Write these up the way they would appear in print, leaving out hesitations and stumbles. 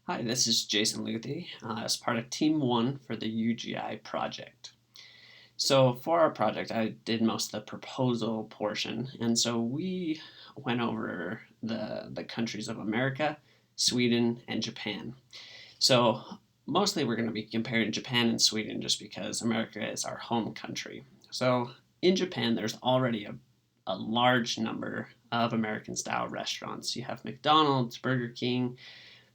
Hi, this is Jason Luthi as part of Team 1 for the UGI Project. So for our project, I did most of the proposal portion, and so we went over the countries of America, Sweden, and Japan. So mostly we're going to be comparing Japan and Sweden just because America is our home country. So in Japan, there's already a large number of American-style restaurants. You have McDonald's, Burger King,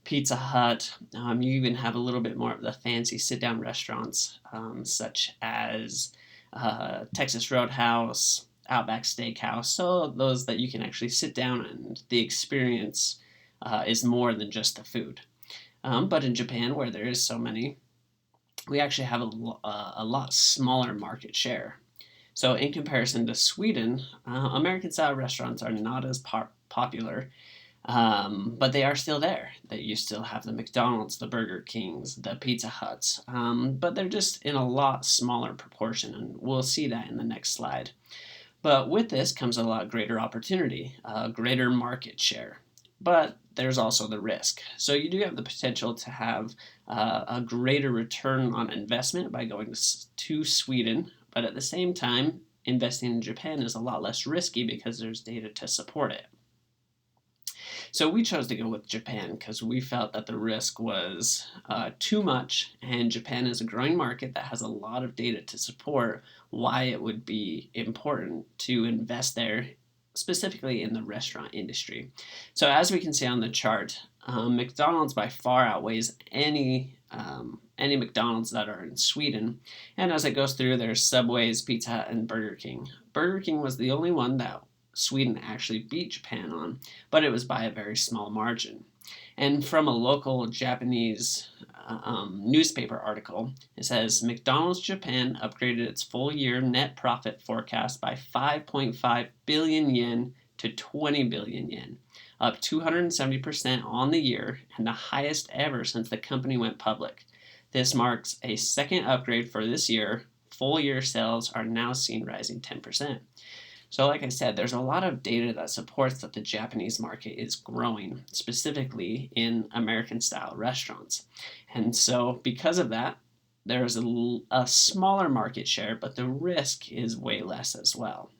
Pizza Hut. You even have a little bit more of the fancy sit-down restaurants, such as Texas Roadhouse, Outback Steakhouse. So those that you can actually sit down and the experience is more than just the food. But in Japan, where there is so many, we actually have a lot smaller market share. So in comparison to Sweden, American-style restaurants are not as popular, but they are still there. That you still have the McDonald's, the Burger Kings, the Pizza Huts, but they're just in a lot smaller proportion, and we'll see that in the next slide. But with this comes a lot greater opportunity, greater market share. But there's also the risk. So you do have the potential to have a greater return on investment by going to Sweden, but at the same time, investing in Japan is a lot less risky because there's data to support it. So we chose to go with Japan because we felt that the risk was too much, and Japan is a growing market that has a lot of data to support why it would be important to invest there, specifically in the restaurant industry. So as we can see on the chart, McDonald's by far outweighs any McDonald's that are in Sweden. And as it goes through, there's Subway's, Pizza Hut, and Burger King. Burger King was the only one that Sweden actually beat Japan on, but it was by a very small margin. And from a local Japanese newspaper article, it says McDonald's Japan upgraded its full year net profit forecast by 5.5 billion yen to 20 billion yen, up 270% on the year and the highest ever since the company went public. This marks a second upgrade for this year. Full year sales are now seen rising 10%. So like I said, there's a lot of data that supports that the Japanese market is growing, specifically in American-style restaurants. And so because of that, there's a smaller market share, but the risk is way less as well.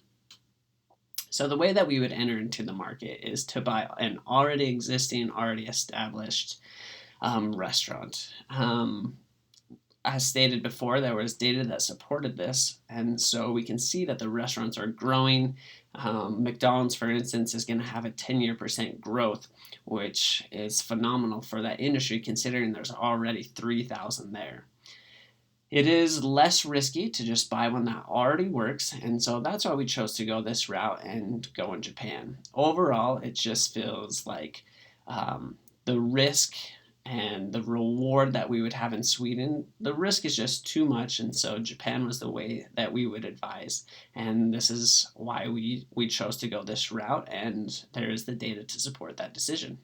So the way that we would enter into the market is to buy an already existing, already established restaurant. As stated before, there was data that supported this, and so we can see that the restaurants are growing. McDonald's, for instance, is going to have a 10-year % growth, which is phenomenal for that industry considering there's already 3,000 there. It is less risky to just buy one that already works, and so that's why we chose to go this route and go in Japan. Overall, it just feels like the risk and the reward that we would have in Sweden, the risk is just too much, and so Japan was the way that we would advise. And this is why we chose to go this route, and there is the data to support that decision.